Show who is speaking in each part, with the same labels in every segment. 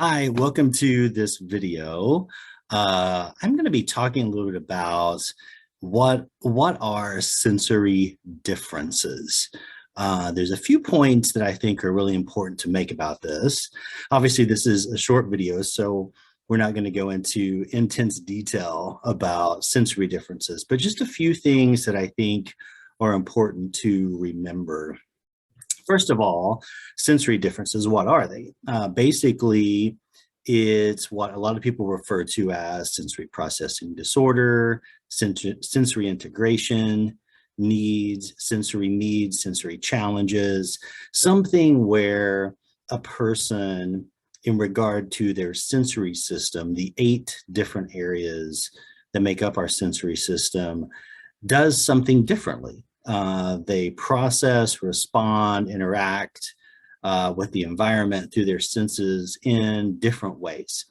Speaker 1: Hi, welcome to this video. I'm going to be talking a little bit about what are sensory differences. There's a few points that I think are really important to make about this. Obviously, this is a short video, so we're not going to go into intense detail about sensory differences, but just a few things that I think are important to remember. First of all, sensory differences, what are they? Basically, it's what a lot of people refer to as sensory processing disorder, sensory integration, needs, sensory challenges, something where a person, in regard to their sensory system, the 8 different areas that make up our sensory system, does something differently. They process, respond, interact with the environment through their senses in different ways.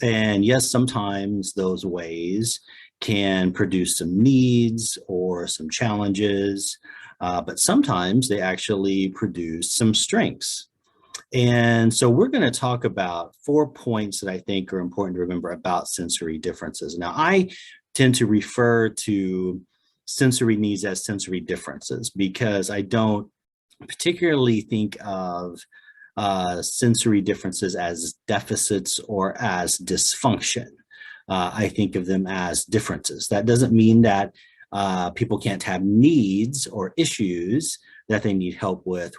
Speaker 1: And yes, sometimes those ways can produce some needs or some challenges, but sometimes they actually produce some strengths. And so we're going to talk about 4 points that I think are important to remember about sensory differences. Now, I tend to refer to sensory needs as sensory differences because I don't particularly think of sensory differences as deficits or as dysfunction. I think of them as differences. That doesn't mean that people can't have needs or issues that they need help with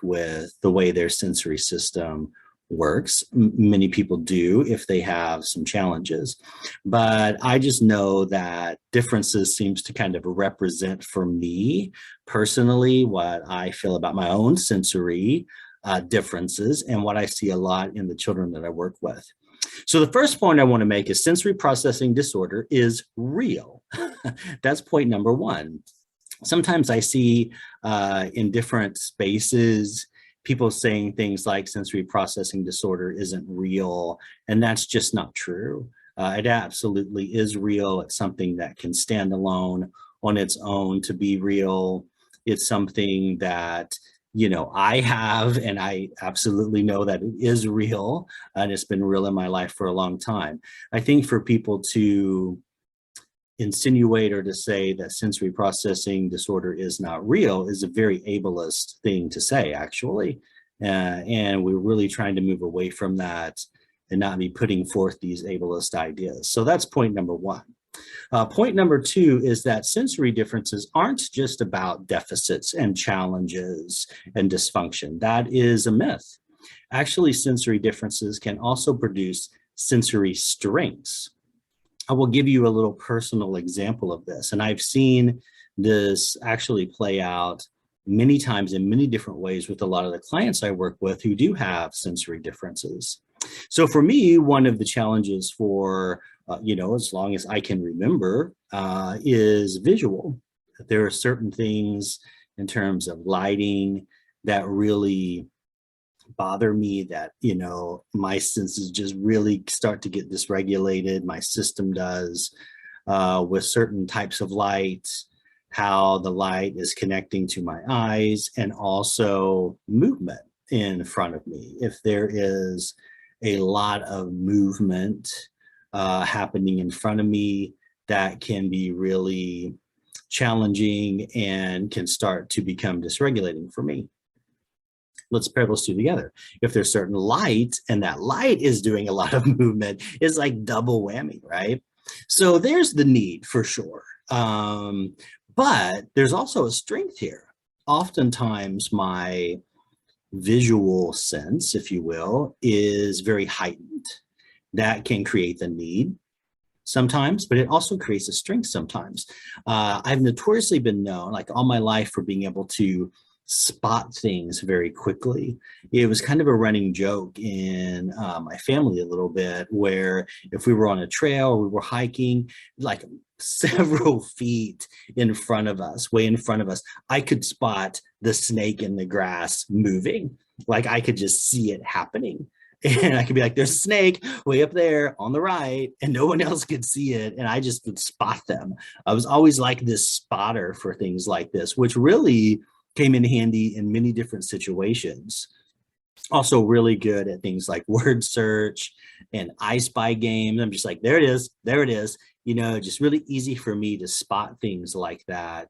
Speaker 1: the way their sensory system works. Many people do if they have some challenges, but I just know that differences seems to kind of represent for me personally what I feel about my own sensory differences and what I see a lot in the children that I work with. So the first point I want to make is sensory processing disorder is real. That's point number 1. Sometimes I see in different spaces people saying things like sensory processing disorder isn't real, and that's just not true. It absolutely is real. It's something that can stand alone on its own to be real. It's something that, I have, and I absolutely know that it is real, and it's been real in my life for a long time. I think for people to insinuate or to say that sensory processing disorder is not real is a very ableist thing to say, actually. And we're really trying to move away from that and not be putting forth these ableist ideas. So that's point number 1. Point number 2 is that sensory differences aren't just about deficits and challenges and dysfunction. That is a myth. Actually, sensory differences can also produce sensory strengths. I will give you a little personal example of this. And I've seen this actually play out many times in many different ways with a lot of the clients I work with who do have sensory differences. So for me, one of the challenges for, as long as I can remember, is visual. There are certain things in terms of lighting that really bother me, that my senses just really start to get dysregulated. My system does, with certain types of light, how the light is connecting to my eyes, and also movement in front of me. If there is a lot of movement happening in front of me, that can be really challenging and can start to become dysregulating for me. Let's pair those 2 together. If there's certain light and that light is doing a lot of movement, it's like double whammy, right? So there's the need for sure. But there's also a strength here. Oftentimes my visual sense, if you will, is very heightened. That can create the need sometimes, but it also creates a strength sometimes. I've notoriously been known, like all my life, for being able to spot things very quickly. It was kind of a running joke in my family a little bit, where if we were on a trail or we were hiking, like several feet in front of us, way in front of us, I could spot the snake in the grass moving. Like I could just see it happening. And I could be like, there's a snake way up there on the right, and no one else could see it. And I just would spot them. I was always like this spotter for things like this, which really came in handy in many different situations. Also really good at things like word search and I Spy games. I'm just like, there it is, there it is. You know, just really easy for me to spot things like that.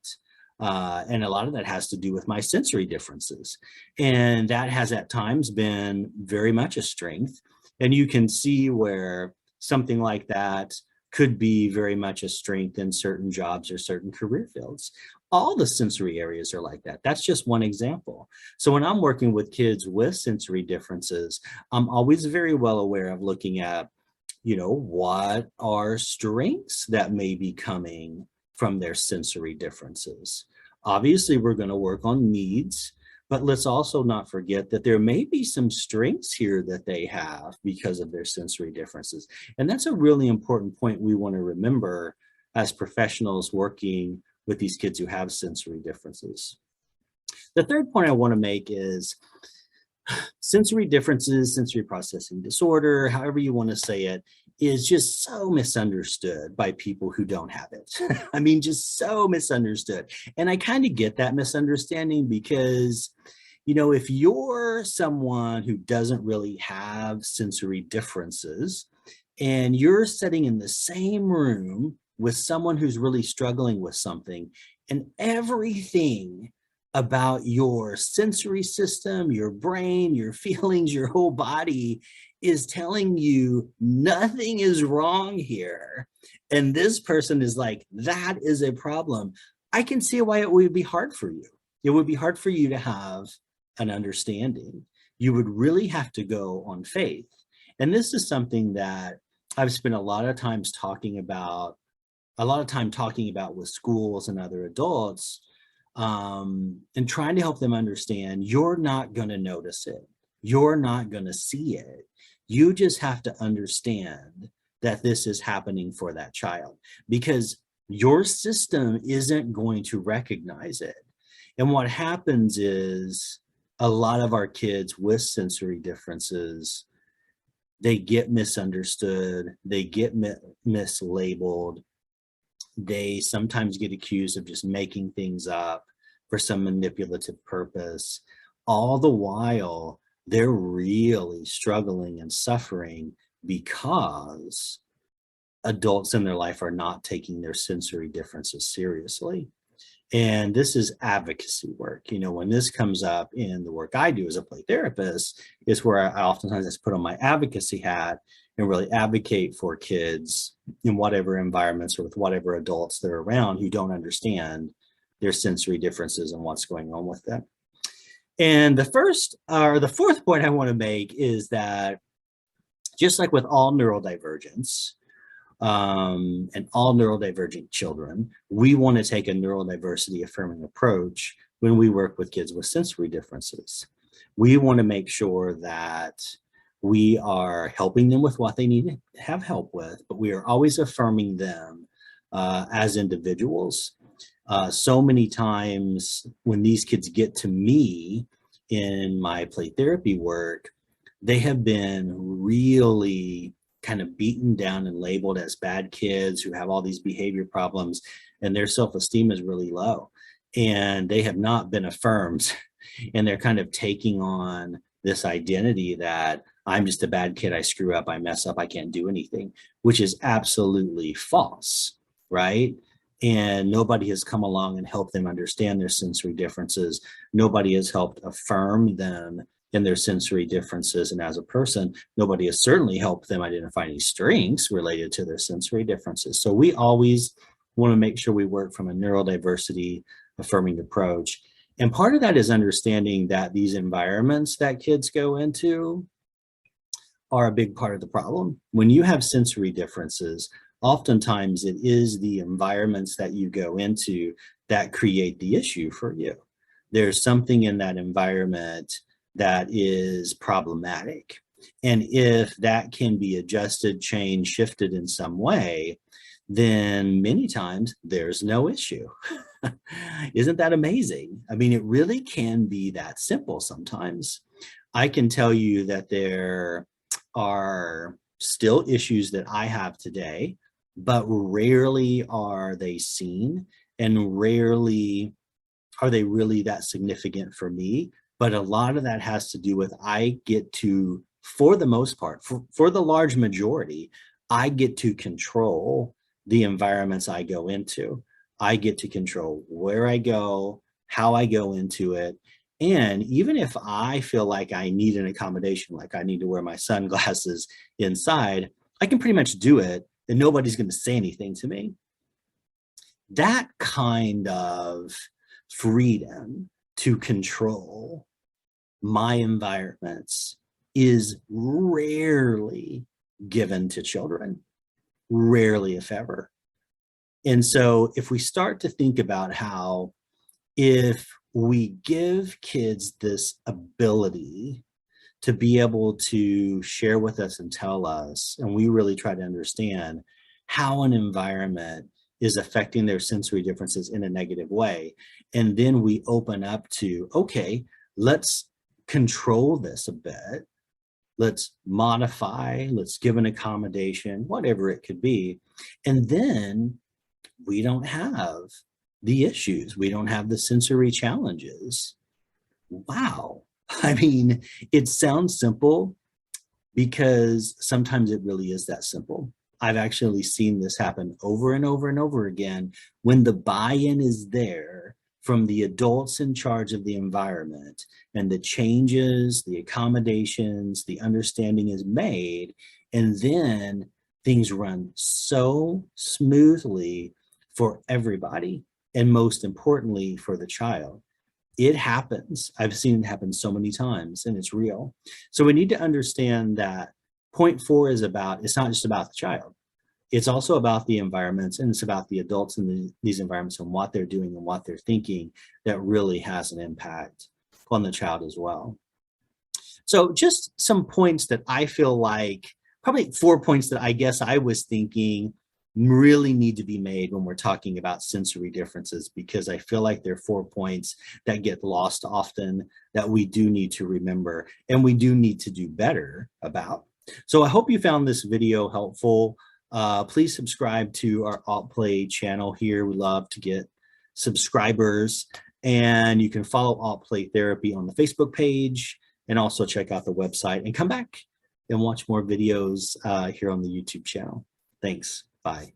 Speaker 1: And a lot of that has to do with my sensory differences. And that has at times been very much a strength. And you can see where something like that could be very much a strength in certain jobs or certain career fields. All the sensory areas are like that. That's just one example. So when I'm working with kids with sensory differences, I'm always very well aware of looking at, you know, what are strengths that may be coming from their sensory differences. Obviously, we're going to work on needs, but let's also not forget that there may be some strengths here that they have because of their sensory differences. And that's a really important point we want to remember as professionals working with these kids who have sensory differences. The third point I want to make is sensory differences, sensory processing disorder, however you want to say it, is just so misunderstood by people who don't have it. I mean, just so misunderstood. And I kind of get that misunderstanding because, you know, if you're someone who doesn't really have sensory differences and you're sitting in the same room with someone who's really struggling with something, and everything about your sensory system, your brain, your feelings, your whole body is telling you nothing is wrong here. And this person is like, that is a problem. I can see why it would be hard for you. It would be hard for you to have an understanding. You would really have to go on faith. And this is something that I've spent a lot of time talking about with schools and other adults, and trying to help them understand you're not going to notice it. You're not going to see it. You just have to understand that this is happening for that child because your system isn't going to recognize it. And what happens is a lot of our kids with sensory differences, they get misunderstood, they get mislabeled. They sometimes get accused of just making things up for some manipulative purpose. All the while, they're really struggling and suffering because adults in their life are not taking their sensory differences seriously. And this is advocacy work. You know, when this comes up in the work I do as a play therapist, is where I oftentimes just put on my advocacy hat and really advocate for kids in whatever environments or with whatever adults they're around who don't understand their sensory differences and what's going on with them. And the fourth point I want to make is that just like with all neurodivergence, and all neurodivergent children, we want to take a neurodiversity affirming approach when we work with kids with sensory differences. We want to make sure that we are helping them with what they need to have help with, but we are always affirming them as individuals. So many times when these kids get to me in my play therapy work, they have been really kind of beaten down and labeled as bad kids who have all these behavior problems, and their self-esteem is really low and they have not been affirmed. And they're kind of taking on this identity that I'm just a bad kid, I screw up, I mess up, I can't do anything, which is absolutely false, right? And nobody has come along and helped them understand their sensory differences. Nobody has helped affirm them in their sensory differences. And as a person, nobody has certainly helped them identify any strengths related to their sensory differences. So we always want to make sure we work from a neurodiversity affirming approach. And part of that is understanding that these environments that kids go into are a big part of the problem. When you have sensory differences, oftentimes it is the environments that you go into that create the issue for you. There's something in that environment that is problematic. And if that can be adjusted, changed, shifted in some way, then many times there's no issue. Isn't that amazing? I mean, it really can be that simple sometimes. I can tell you that there are still issues that I have today, but rarely are they seen and rarely are they really that significant for me. But a lot of that has to do with I get to for the most part, for the large majority, I get to control the environments I go into. I get to control where I go, how I go into it. And even if I feel like I need an accommodation, like I need to wear my sunglasses inside, I can pretty much do it and nobody's going to say anything to me. That kind of freedom to control my environments is rarely given to children, rarely, if ever. And so if we start to think about how if we give kids this ability to be able to share with us and tell us, and we really try to understand how an environment is affecting their sensory differences in a negative way. And then we open up to, okay, let's control this a bit. Let's modify, let's give an accommodation, whatever it could be. And then we don't have the issues. We don't have the sensory challenges. Wow. I mean, it sounds simple because sometimes it really is that simple. I've actually seen this happen over and over and over again when the buy-in is there from the adults in charge of the environment and the changes, the accommodations, the understanding is made, and then things run so smoothly for everybody, and most importantly for the child. It happens. I've seen it happen so many times, and it's real. So we need to understand that point 4 is about, it's not just about the child. It's also about the environments, and it's about the adults in these environments and what they're doing and what they're thinking that really has an impact on the child as well. So just some points that I feel like, probably 4 points that I guess I was thinking really need to be made when we're talking about sensory differences, because I feel like there are 4 points that get lost often that we do need to remember and we do need to do better about. So I hope you found this video helpful. Please subscribe to our AutPlay channel here. We love to get subscribers, and you can follow AutPlay Therapy on the Facebook page, and also check out the website and come back and watch more videos here on the YouTube channel. Thanks. Bye.